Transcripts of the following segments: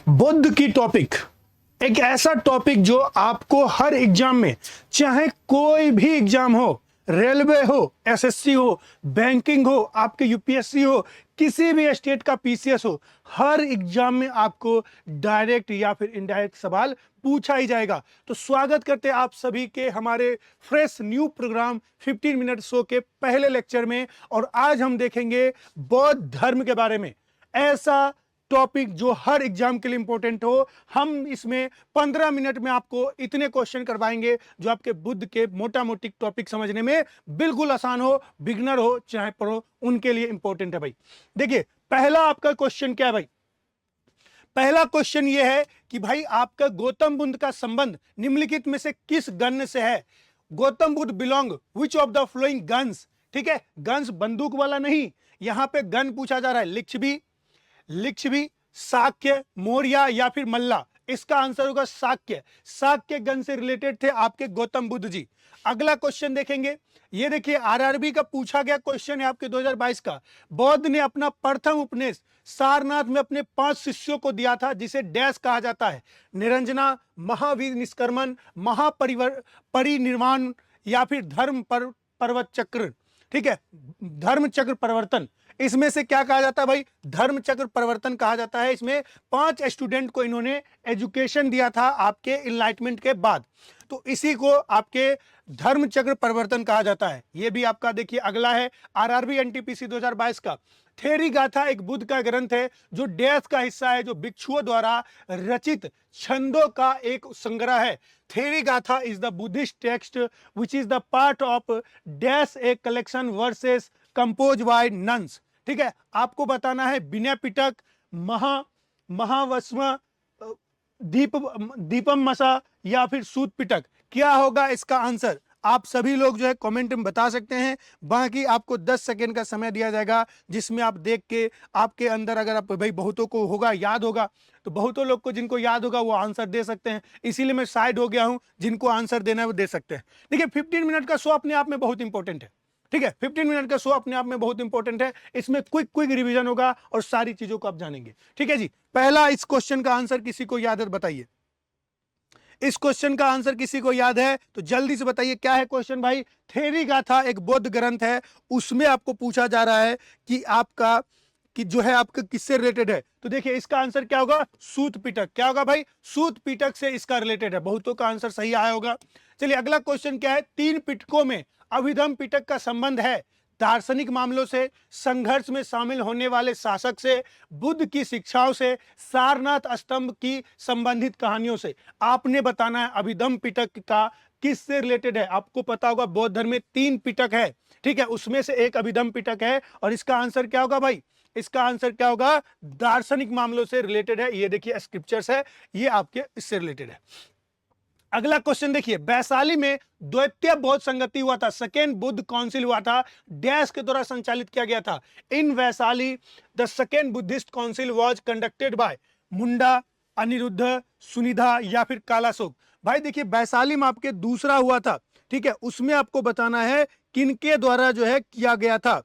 बुद्ध की टॉपिक एक ऐसा टॉपिक जो आपको हर एग्जाम में, चाहे कोई भी एग्जाम हो, रेलवे हो, एसएससी हो, बैंकिंग हो, आपके यूपीएससी हो, किसी भी स्टेट का पीसीएस हो, हर एग्जाम में आपको डायरेक्ट या फिर इनडायरेक्ट सवाल पूछा ही जाएगा। तो स्वागत करते हैं आप सभी के हमारे fresh new program 15 minute show के पहले लेक्चर में। और आज हम देखेंगे बौद्ध धर्म के बारे में, ऐसा टॉपिक जो हर एग्जाम के लिए इंपॉर्टेंट हो। हम इसमें 15 मिनट में आपको इतने क्वेश्चन करवाएंगे जो आपके बुद्ध के मोटा मोटी टॉपिक समझने में बिल्कुल आसान हो, बिगनर हो चाहे प्रो, उनके लिए इंपॉर्टेंट है भाई। देखिए पहला आपका क्वेश्चन क्या है भाई। पहला क्वेश्चन यह है कि भाई आपका गौतम बुद्ध का संबंध निम्नलिखित में से किस गण से है। Gautam Buddha belong which of the flowing guns. ठीक है, गन्स बंदूक वाला नहीं, यहां पे गन पूछा जा रहा है। लिच्छवी, शाक्य, मौर्य या फिर मल्ला। इसका आंसर होगा शाक्य। शाक्य गण से रिलेटेड थे आपके गौतम बुद्ध जी। अगला क्वेश्चन देखेंगे, ये देखिए आरआरबी का पूछा गया क्वेश्चन है आपके 2022 का। बौद्ध ने अपना प्रथम उपदेश सारनाथ में अपने 5 शिष्यों को दिया था, जिसे डैश कहा जाता है। निरंजना, महावीर निष्कर्मण, परिनिर्वाण या फिर पर्वत चक्र। ठीक है, धर्म चक्र परिवर्तन। इसमें से क्या कहा जाता है भाई, धर्म चक्र परिवर्तन कहा जाता है। इसमें 5 स्टूडेंट को इन्होंने एजुकेशन दिया था आपके इनलाइटमेंट के बाद, तो इसी को आपके धर्म चक्र परिवर्तन कहा जाता है। यह भी आपका देखिए अगला है आरआरबी एनटीपीसी 2022 का। थेरी गाथा एक बुद्ध का ग्रंथ है जो डैश का हिस्सा है, जो भिक्षुओं द्वारा रचित छंदों का एक संग्रह है। Theri Gatha is the Buddhist text which is the part of dash a collection versus compose bye nuns. ठीक है, आपको बताना है विनय पिटक, महावस्म, दीपम मसा या फिर सूत पिटक। क्या होगा इसका आंसर, आप सभी लोग जो है कमेंट में बता सकते हैं। बाकी आपको 10 सेकेंड का समय दिया जाएगा, जिसमें आप देख के आपके अंदर, अगर आप भाई बहुतों को होगा याद होगा, तो बहुतों लोग को जिनको याद होगा वो आंसर दे सकते हैं। इसीलिए मैं साइड हो गया हूं, जिनको आंसर देना है वो दे सकते हैं। देखिए 15 मिनट का शो अपने आप में बहुत इंपॉर्टेंट है। ठीक है, 15 मिनट का शो अपने आप में बहुत इंपॉर्टेंट है। इसमें क्विक रिवीजन होगा और सारी चीजों को आप जानेंगे। ठीक है जी, पहला इस क्वेश्चन का आंसर किसी को याद है बताइए। इस क्वेश्चन का आंसर किसी को याद है तो जल्दी से बताइए क्या है क्वेश्चन भाई। थेरी गाथा एक बौद्ध ग्रंथ है, उसमें आपको पूछा जा रहा है कि आपका कि जो है आपका किससे रिलेटेड है। तो देखिए इसका आंसर क्या होगा, सूत पिटक। क्या होगा भाई, सूत पिटक से इसका रिलेटेड है। बहुतों का आंसर सही आया होगा। चलिए अगला क्वेश्चन क्या है, 3 पिटकों में अभिधम पिटक का संबंध है दार्शनिक मामलों से, संघर्ष में शामिल होने वाले शासक से, बुद्ध की शिक्षाओं से, सारनाथ स्तंभ की संबंधित कहानियों से। आपने बताना है अभिधम पिटक का किससे रिलेटेड है। आपको पता होगा बौद्ध धर्म में 3 पिटक है। ठीक है, उसमें से एक अभिधम पिटक है और इसका आंसर क्या होगा भाई, इसका आंसर क्या होगा, दार्शनिक मामलों से रिलेटेड है। ये देखिए स्क्रिप्चर्स है, ये आपके इससे रिलेटेड है। अगला क्वेश्चन देखिए, वैशाली में द्वितीय बौद्ध संगति हुआ था, सेकेंड बुद्ध काउंसिल हुआ था, डैश के द्वारा संचालित किया गया था। In Vaishali the second Buddhist council was conducted by Munda, Anuruddha, Sunidha या फिर कालाशोक। भाई देखिए वैशाली में आपके दूसरा हुआ था। ठीक है, उसमें आपको बताना है किनके द्वारा जो है किया गया था।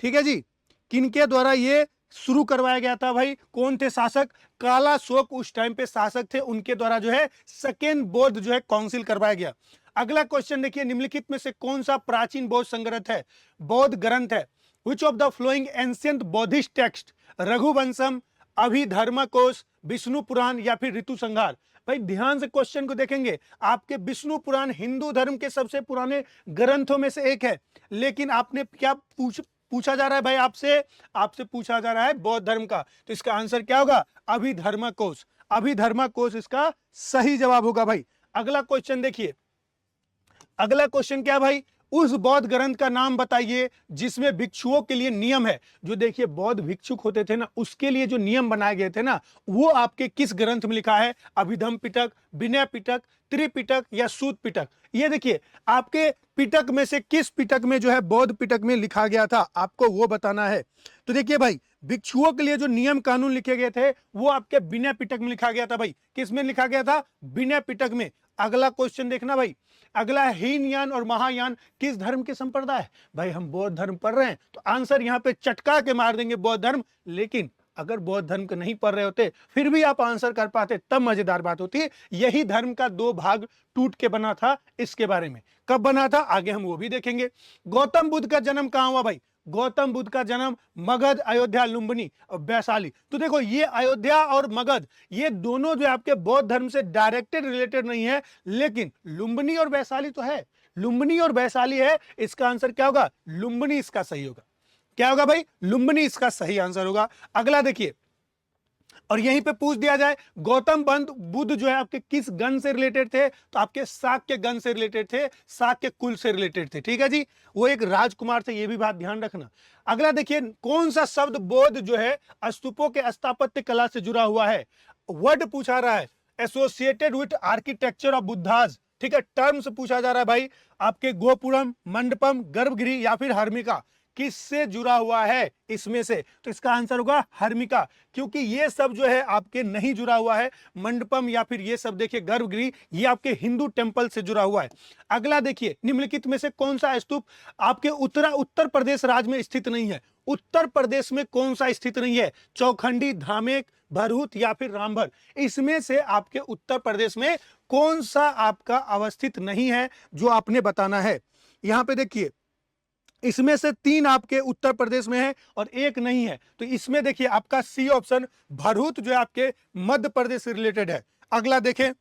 ठीक है जी, किनके द्वारा ये शुरू करवाया गया था भाई, कौन थे शासक, कालाशोक उस टाइम पे शासक थे, उनके द्वारा जो है सेकेंड बौद्ध जो है काउंसिल करवाया गया। अगला क्वेश्चन देखिए, निम्नलिखित में से कौन सा प्राचीन बौद्ध संग्रह है, बौद्ध ग्रंथ है। Which of the following ancient Buddhist text, Raghuvamsham, Abhidharmakosha, Vishnu Purana या फिर ऋतु संहार। भाई ध्यान से क्वेश्चन को देखेंगे, आपके विष्णु पुराण हिंदू धर्म के सबसे पुराने ग्रंथों में से एक है, लेकिन आपने क्या पूछा जा रहा है भाई, आपसे पूछा जा रहा है बौद्ध धर्म का, तो इसका आंसर क्या होगा, अभिधर्मकोश। अभिधर्मकोश इसका सही जवाब होगा भाई। अगला क्वेश्चन देखिए, अगला क्वेश्चन क्या भाई, उस बौद्ध ग्रंथ का नाम बताइए जिसमें भिक्षुओं के लिए नियम है। जो देखिए बौद्ध भिक्षुक होते थे ना, उसके लिए जो नियम बनाए गए थे ना, वो आपके किस ग्रंथ में लिखा है, अभिधम पिटक, विनय पिटक, त्रिपिटक या सूत पिटक। ये देखिए आपके पिटक में से किस पिटक में जो है बौद्ध पिटक में लिखा गया था, आपको वो बताना है। तो देखिए भाई भिक्षुओं के लिए जो नियम कानून लिखे गए थे वो आपके विनय पिटक में लिखा गया था भाई। किस में लिखा गया था, विनय पिटक में। अगला क्वेश्चन देखना भाई, अगला है हीनयान और महायान किस धर्म के संप्रदाय है। भाई हम बौद्ध धर्म पढ़ रहे हैं तो आंसर यहां पे चटका के मार देंगे बौद्ध धर्म, लेकिन अगर बौद्ध धर्म को नहीं पढ़ रहे होते फिर भी आप आंसर कर पाते, तब मजेदार बात होती। यही धर्म का दो भाग टूट के बना था, इसके बारे में कब बना था आगे हम वो भी देखेंगे। गौतम बुद्ध का जन्म कहां हुआ भाई? गौतम बुद्ध का जन्म मगध, अयोध्या, लुम्बिनी और वैशाली। तो देखो ये अयोध्या और मगध ये दोनों जो आपके बौद्ध धर्म से डायरेक्टेड रिलेटेड नहीं है, लेकिन लुम्बिनी और वैशाली तो है, लुम्बिनी और वैशाली है। इसका आंसर क्या होगा? लुम्बिनी इसका सही होगा। क्या होगा भाई? लुम्बिनी इसका सही आंसर होगा। अगला देखिए, और यहीं पे पूछ दिया जाए गौतम बुद्ध जो है आपके किस गण से रिलेटेड थे, तो आपके शाक्य गण से रिलेटेड थे, शाक्य कुल से रिलेटेड थे। ठीक है जी, वो एक राजकुमार थे, ये भी बात ध्यान रखना। अगला देखिए, कौन सा शब्द बौद्ध जो है स्तूपों के स्थापत्य कला से जुड़ा हुआ है? वर्ड पूछा रहा है, associated with architecture of Buddha's. ठीक है, टर्म्स पूछा जा रहा है भाई, आपके गोपुरम, मंडपम, गर्भगृह या फिर हर्मिका, किससे जुड़ा हुआ है इसमें से? तो इसका आंसर होगा हर्मिका, क्योंकि ये सब जो है आपके नहीं जुड़ा हुआ है। मंडपम या फिर ये सब देखिए गर्भगृह, ये आपके हिंदू टेंपल से जुड़ा हुआ है। अगला देखिए, निम्नलिखित में से कौन सा स्तूप आपके उत्तर प्रदेश राज्य में स्थित नहीं है? उत्तर प्रदेश में कौन सा स्थित नहीं है? चौखंडी, धामेक, भरहुत या फिर रामभर, इसमें से आपके उत्तर प्रदेश में कौन सा आपका अवस्थित नहीं है, जो आपने बताना है। यहां पे देखिए, इसमें से 3 आपके उत्तर प्रदेश में है और 1 नहीं है, तो इसमें देखिए आपका सी ऑप्शन भरहुत जो है आपके मध्य प्रदेश से रिलेटेड है। अगला देखें,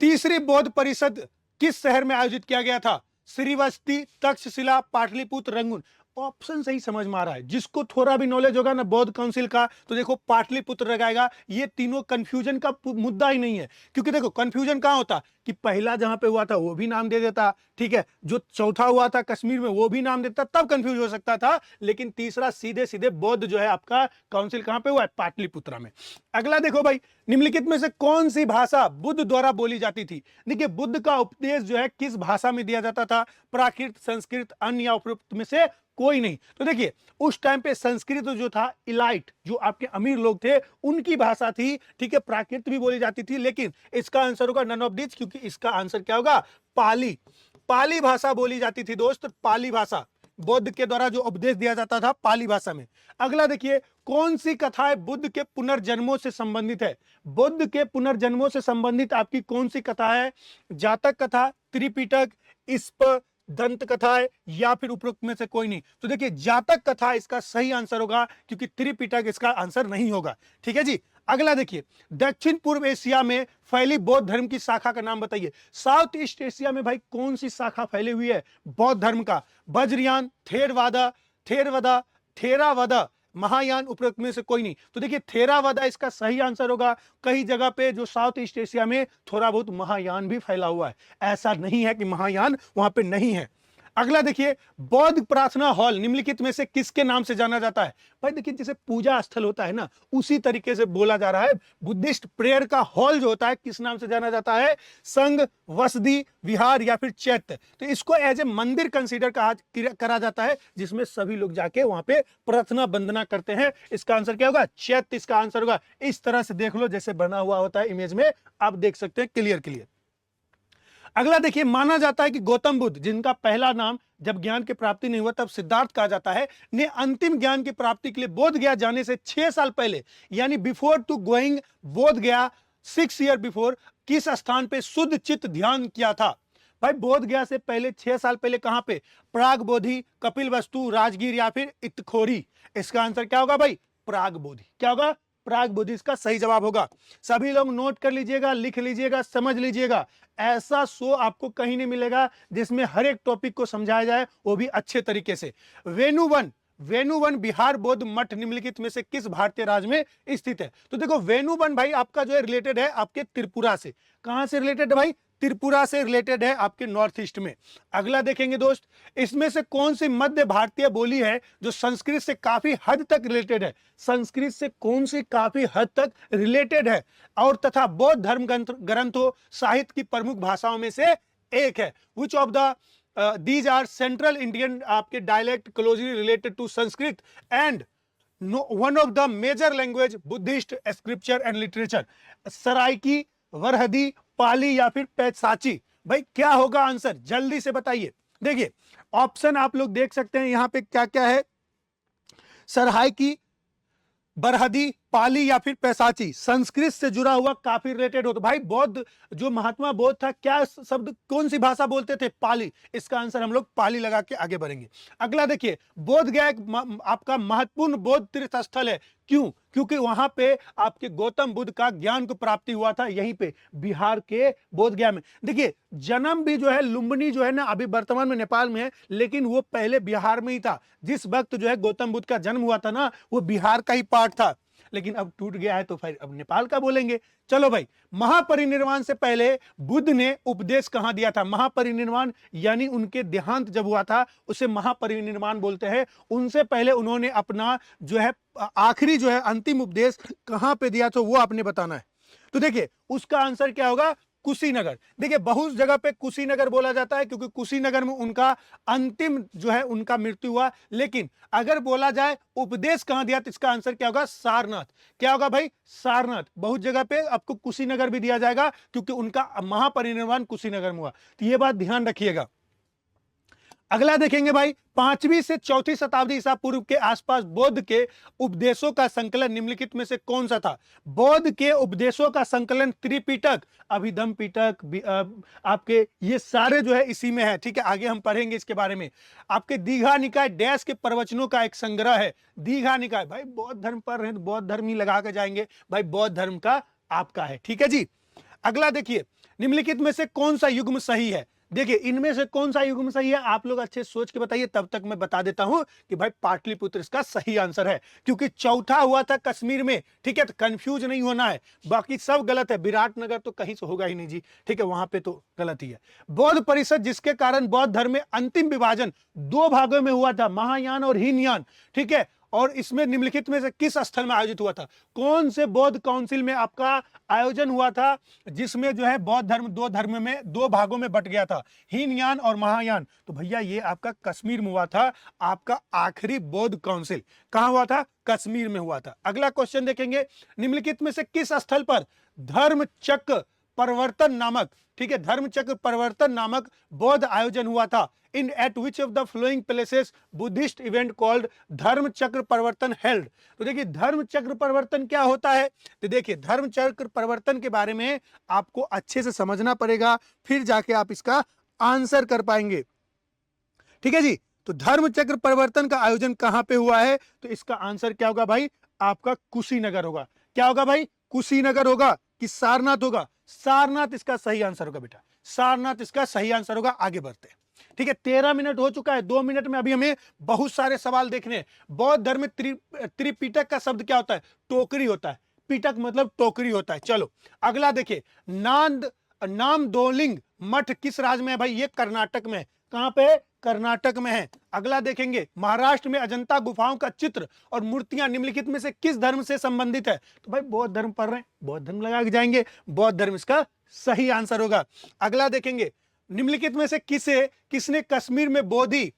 तीसरी बौद्ध परिषद किस शहर में आयोजित किया गया था? श्रीवस्ती, तक्षशिला, पाटलिपुत्र, रंगून। ऑप्शन सही समझ में आ रहा है, जिसको थोड़ा भी नॉलेज होगा ना बौद्ध काउंसिल का, तो देखो पाटलिपुत्र लगाएगा। ये तीनों कंफ्यूजन का मुद्दा ही नहीं है, क्योंकि देखो कंफ्यूजन कहां होता कि पहला जहां पे हुआ था वो भी नाम दे देता, ठीक है, जो चौथा हुआ था कश्मीर में वो भी नाम देता, तब कंफ्यूज हो सकता था। लेकिन तीसरा सीधे सीधे बौद्ध जो है आपका काउंसिल कहां पे हुआ है? पाटलिपुत्रा में। अगला देखो भाई, निम्नलिखित में से कौन सी भाषा बुद्ध द्वारा बोली जाती थी? देखिए, बुद्ध का उपदेश जो है किस भाषा में दिया जाता था? प्राकृत, संस्कृत, अन्य या उपरोक्त में से कोई नहीं। तो देखिए, उस टाइम पे संस्कृत जो था, इलाइट जो आपके अमीर लोग थे उनकी भाषा थी। ठीक है, प्राकृत भी बोली जाती थी, लेकिन इसका आंसर होगा नन ऑफ दिस, क्योंकि इसका आंसर क्या होगा? पाली। पाली भाषा बोली जाती थी दोस्त, पाली भाषा बुद्ध के द्वारा जो उपदेश दिया जाता था पाली भाषा में। अगला देखिए, कौन सी कथाएं बुद्ध के पुनर्जन्मों से संबंधित है? बुद्ध के पुनर्जन्मों से संबंधित आपकी कौन सी कथा है? जातक कथा, त्रिपिटक, इस्प, दंत कथा है या फिर उपरोक्त में से कोई नहीं? तो देखिए, जातक कथा इसका सही आंसर होगा, क्योंकि त्रिपिटक इसका आंसर नहीं होगा। ठीक है जी। अगला देखिए, दक्षिण पूर्व एशिया में फैली बौद्ध धर्म की शाखा का नाम बताइए। साउथ ईस्ट एशिया में भाई कौन सी शाखा फैली हुई है बौद्ध धर्म का? वज्रयान, थेरावादा, महायान, उपरोक्त में से कोई नहीं। तो देखिए, थेरावादा इसका सही आंसर होगा। कई जगह पे जो साउथ ईस्ट एशिया में थोड़ा बहुत महायान भी फैला हुआ है, ऐसा नहीं है कि महायान वहां पे नहीं है। अगला देखिए, बौद्ध प्रार्थना हॉल निम्नलिखित में से किसके नाम से जाना जाता है? भाई देखिए, जैसे पूजा स्थल होता है ना, उसी तरीके से बोला जा रहा है। बुद्धिस्ट प्रेयर का हॉल जो होता है किस नाम से जाना जाता है? संघ, वसदी, विहार या फिर चैत्य। तो इसको एज ए मंदिर कंसीडर करा जाता है, जिसमें सभी लोग जाके वहां पे प्रार्थना वंदना करते हैं। इसका आंसर क्या होगा? चैत्य इसका आंसर होगा। इस तरह से देख लो, जैसे बना हुआ होता है इमेज में, आप देख सकते हैं क्लियर। अगला देखिए, माना जाता है कि गौतम बुद्ध, जिनका पहला नाम जब ज्ञान की प्राप्ति नहीं हुआ तब सिद्धार्थ कहा जाता है, ने अंतिम ज्ञान की प्राप्ति के लिए बोध गया जाने से 6 साल पहले, यानी बिफोर टू गोइंग बोध गया 6 ईयर बिफोर, किस स्थान पे शुद्ध चित्त ध्यान किया था? भाई, बोध गया से पहले 6 साल पहले कहां पे? प्राग बोधि, कपिल वस्तु, राजगीर या फिर इत्तखोरी। इसका आंसर क्या होगा भाई? प्राग बोधि। क्या होगा? प्राग बोधि इसका सही जवाब होगा। सभी लोग नोट कर लीजिएगा, लिख लीजिएगा, समझ लीजिएगा। ऐसा शो आपको कहीं नहीं मिलेगा जिसमें हर एक टॉपिक को समझाया जाए, वो भी अच्छे तरीके से। वेणुवन बिहार बौद्ध मठ निम्नलिखित में से किस भारतीय राज्य में स्थित है? तो देखो, वेणुवन भाई आपका जो है रिलेटेड है आपके त्रिपुरा से। कहां से रिलेटेड है भाई? त्रिपुरा से रिलेटेड है आपके नॉर्थ ईस्ट में। अगला देखेंगे दोस्त, इसमें से कौन सी मध्य भारतीय बोली है जो संस्कृत से काफी हद तक रिलेटेड है? संस्कृत से कौन सी काफी हद तक रिलेटेड है और तथा बौद्ध धर्म ग्रंथों साहित्य की प्रमुख भाषाओं में से एक है? Which of the these are central Indian आपके dialect closely related to Sanskrit and one of the major language Buddhist scripture and literature? Saraiki, Varhadi, Pali या फिर पैसाची? भाई क्या होगा आंसर? जल्दी से बताइए। देखिए, ऑप्शन आप लोग देख सकते हैं यहां पे क्या क्या है। सराइकी, बरहदी, पाली या फिर पैसाची, संस्कृत से जुड़ा हुआ काफी रिलेटेड हो। तो भाई बौद्ध, जो महात्मा बौद्ध था, क्या शब्द, कौन सी भाषा बोलते थे? पाली। इसका आंसर हम लोग पाली लगा के आगे बढ़ेंगे। अगला देखिए, बोध गया एक आपका महत्वपूर्ण बौद्ध तीर्थ स्थल है। क्यों? क्योंकि वहां पे आपके गौतम बुद्ध का ज्ञान को प्राप्ति हुआ था, यहीं पे बिहार के बोध गया में। देखिए, जन्म भी जो है लुम्बिनी जो है ना, अभी वर्तमान में नेपाल में है, लेकिन वो पहले बिहार में ही था। जिस वक्त जो है गौतम बुद्ध का जन्म हुआ था ना, वो बिहार का ही पार्ट था, लेकिन अब टूट गया है, तो फिर अब नेपाल का बोलेंगे। चलो भाई, महापरिनिर्वाण से पहले बुद्ध ने उपदेश कहां दिया था? महापरिनिर्वाण यानी उनके देहांत जब हुआ था, उसे महापरिनिर्वाण बोलते हैं। उनसे पहले उन्होंने अपना जो है आखिरी जो है अंतिम उपदेश कहां पे दिया, तो वो आपने बताना है। तो देखिए, उसका आंसर क्या होगा? कुशीनगर। देखिए, बहुत जगह पे कुशीनगर बोला जाता है, क्योंकि कुशीनगर में उनका अंतिम जो है उनका मृत्यु हुआ। लेकिन अगर बोला जाए उपदेश कहां दिया, तो इसका आंसर क्या होगा? सारनाथ। क्या होगा भाई? सारनाथ। बहुत जगह पे आपको कुशीनगर भी दिया जाएगा, क्योंकि उनका महापरिनिर्वाण कुशीनगर में हुआ। तो ये बात ध्यान रखिएगा। अगला देखेंगे भाई, 5वीं से 4वीं शताब्दी ईसा पूर्व के आसपास बौद्ध के उपदेशों का संकलन निम्नलिखित में से कौन सा था? बौद्ध के उपदेशों का संकलन त्रिपिटक, अभिधम्म पिटक, आपके ये सारे जो है इसी में है। ठीक है, आगे हम पढ़ेंगे इसके बारे में। आपके दीघा निकाय डैश के प्रवचनों का एक संग्रह है। दीघा निकाय, भाई बौद्ध धर्म पढ़ रहे हैं तो बौद्ध धर्म ही लगा के जाएंगे, भाई बौद्ध धर्म का आपका है। ठीक है जी। अगला देखिए, निम्नलिखित में से कौन सा युग्म सही है? देखिए, इनमें से कौन सा युग्म सही है, आप लोग अच्छे सोच के बताइए, तब तक मैं बता देता हूं कि भाई पाटलिपुत्र इसका सही आंसर है, क्योंकि चौथा हुआ था कश्मीर में। ठीक है, तो कंफ्यूज नहीं होना है, बाकी सब गलत है। विराटनगर तो कहीं से होगा ही नहीं जी। ठीक है, वहां पे तो गलत ही है। बौद्ध परिषद, जिसके कारण बौद्ध धर्म में अंतिम विभाजन 2 भागों में हुआ था, महायान और हीनयान। ठीक है, और इसमें निम्नलिखित में से किस स्थल में आयोजित हुआ था? कौन से बौद्ध काउंसिल में आपका आयोजन हुआ था, जिसमें जो है बौद्ध धर्म 2 धर्म में 2 भागों में बट गया था, हीनयान और महायान? तो भैया ये आपका कश्मीर में हुआ था। आपका आखिरी बौद्ध काउंसिल कहां हुआ था? कश्मीर में हुआ था। अगला क्वेश्चन देखेंगे, निम्नलिखित में से किस स्थल पर धर्म चक्र परिवर्तन नामक, ठीक है, धर्म चक्र परिवर्तन नामक बौद्ध आयोजन हुआ था? In at which of the following places Buddhist event called Dharma Chakra परिवर्तन हेल्ड? तो देखिए, धर्म चक्र परिवर्तन क्या होता है? तो देखिए, धर्म चक्र परिवर्तन के बारे में आपको अच्छे से समझना पड़ेगा, फिर जाके आप इसका आंसर कर पाएंगे। ठीक है जी। तो धर्म चक्र परिवर्तन का आयोजन कहां पे हुआ है? तो इसका आंसर क्या होगा भाई? आपका कुशीनगर होगा। क्या होगा भाई? कुशीनगर होगा कि सारनाथ होगा? सारनाथ इसका सही आंसर होगा बेटा, सारनाथ इसका सही आंसर होगा। आगे बढ़ते हैं। ठीक है, 13 मिनट हो चुका है, 2 मिनट में अभी हमें बहुत सारे सवाल देखने हैं। बौद्ध धर्म में त्रिपिटक का शब्द क्या होता है? टोकरी होता है। पिटक मतलब टोकरी होता है। चलो अगला देखिए, नामदोलिंग मठ किस राज्य में है? भाई ये कर्नाटक में है। कहां पे? कर्नाटक में है। अगला देखेंगे, महाराष्ट्र में अजंता गुफाओं का चित्र और मूर्तियां निम्नलिखित में से किस धर्म से संबंधित है? तो भाई बौद्ध धर्म पढ़ रहे हैं, बौद्ध धर्म लगा के जाएंगे, बौद्ध धर्म इसका सही आंसर होगा। अगला देखेंगे, निम्नलिखित में से किसने कश्मीर में बोधि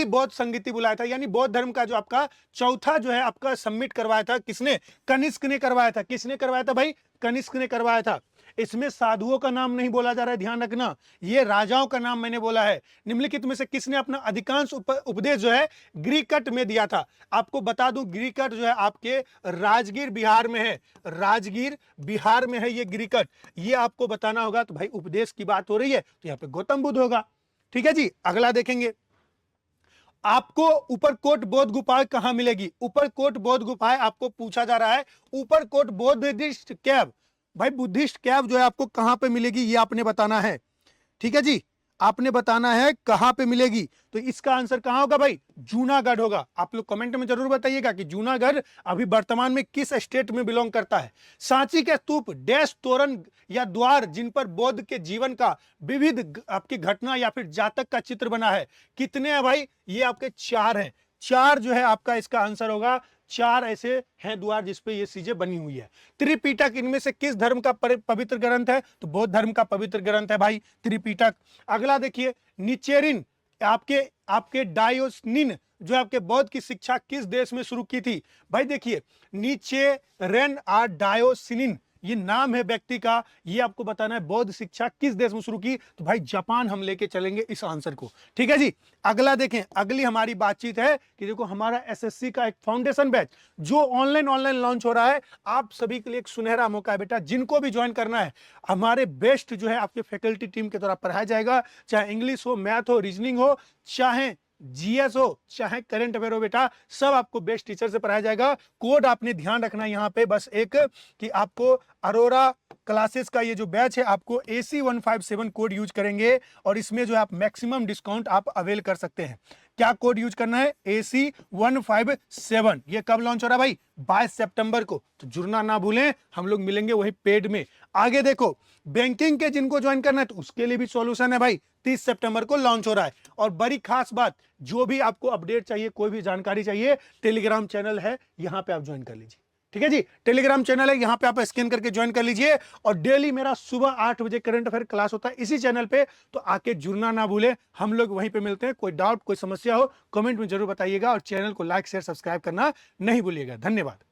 बौद्ध संगीति बुलाया था? यानी बौद्ध धर्म का जो आपका चौथा जो है आपका सबमिट करवाया था, किसने? कनिष्क ने करवाया था। किसने करवाया था भाई? कनिष्क ने करवाया था। इसमें साधुओं का नाम नहीं बोला जा रहा है, ध्यान रखना, ये राजाओं का नाम मैंने बोला है। निम्नलिखित में से किसने अपना अधिकांश उपदेश जो है गिरिकट में दिया था? आपको बता दूं, गिरिकट जो है आपके राजगीर बिहार में है। राजगीर बिहार में है ये गिरिकट, ये आपको बताना होगा। तो भाई उपदेश की बात हो रही है, तो यहाँ पे गौतम बुद्ध होगा। ठीक है जी। अगला देखेंगे, आपको ऊपरकोट बौद्ध गुफाएं कहां मिलेगी? ऊपरकोट बौद्ध गुफाएं आपको पूछा जा रहा है। ऊपरकोट बुद्धिस्ट कैव, भाई बुद्धिस्ट कैव जो है आपको कहां पे मिलेगी, ये आपने बताना है। ठीक है जी, आपने बताना है कहां पे मिलेगी। तो इसका आंसर कहां होगा भाई? जूनागढ़ होगा। आप लोग कमेंट में जरूर बताइएगा कि जूनागढ़ अभी वर्तमान में किस स्टेट में बिलोंग करता है। सांची के स्तूप डैश तोरण या द्वार जिन पर बौद्ध के जीवन का विविध आपकी घटना या फिर जातक का चित्र बना है, कितने हैं भाई? ये आपके 4 हैं। 4 जो है आपका इसका आंसर होगा। 4 ऐसे हैं द्वार जिसपे ये चीजें बनी हुई है। त्रिपिटक इनमें से किस धर्म का पवित्र ग्रंथ है? तो बौद्ध धर्म का पवित्र ग्रंथ है भाई त्रिपिटक। अगला देखिए, निचेरिन आपके डायोसनिन जो आपके बौद्ध की शिक्षा किस देश में शुरू की थी? भाई देखिए, नीचे रेन और डायोसिनिन ये नाम है व्यक्ति का, ये आपको बताना है बौद्ध शिक्षा किस देश में शुरू की, तो भाई जापान हम लेके चलेंगे इस आंसर को। ठीक है जी, अगला देखें, अगली हमारी बातचीत है कि देखो हमारा एसएससी का एक फाउंडेशन बैच जो ऑनलाइन लॉन्च हो रहा है, आप सभी के लिए एक सुनहरा मौका है बेटा, जिनको भी ज्वाइन करना है हमारे बेस्ट जो है आपके फैकल्टी टीम के द्वारा पढ़ाया जाएगा, चाहे इंग्लिश हो, मैथ हो, रीजनिंग हो, चाहे जीएस हो, चाहे करंट अफेयर हो, बेटा सब आपको बेस्ट टीचर से पढ़ाया जाएगा। कोड आपने ध्यान रखना है यहां पे बस एक, कि आपको अरोरा क्लासेस का ये जो बैच है आपको AC157 कोड यूज करेंगे और इसमें जो है आप मैक्सिमम डिस्काउंट आप अवेल कर सकते हैं। क्या कोड यूज करना है? AC157। ये कब लॉन्च हो रहा है भाई? 22 सितंबर को, तो जुड़ना ना भूलें, हम लोग मिलेंगे वही पेड में। आगे देखो, बैंकिंग के जिनको ज्वाइन करना है तो उसके लिए भी सॉल्यूशन है भाई, 30 सितंबर को लॉन्च हो रहा है। और बड़ी खास बात, जो भी आपको अपडेट चाहिए, कोई भी जानकारी चाहिए, टेलीग्राम चैनल है, यहां पे आप ज्वाइन कर लीजिए। ठीक है जी, टेलीग्राम चैनल है, यहां पे आप स्कैन करके ज्वाइन कर लीजिए। और डेली मेरा सुबह 8 बजे करंट अफेयर क्लास होता है इसी चैनल पे, तो आके जुड़ना ना भूले, हम लोग वहीं पे मिलते हैं। कोई डाउट, कोई समस्या हो, कमेंट में जरूर बताइएगा और चैनल को लाइक शेयर सब्सक्राइब करना नहीं भूलिएगा। धन्यवाद।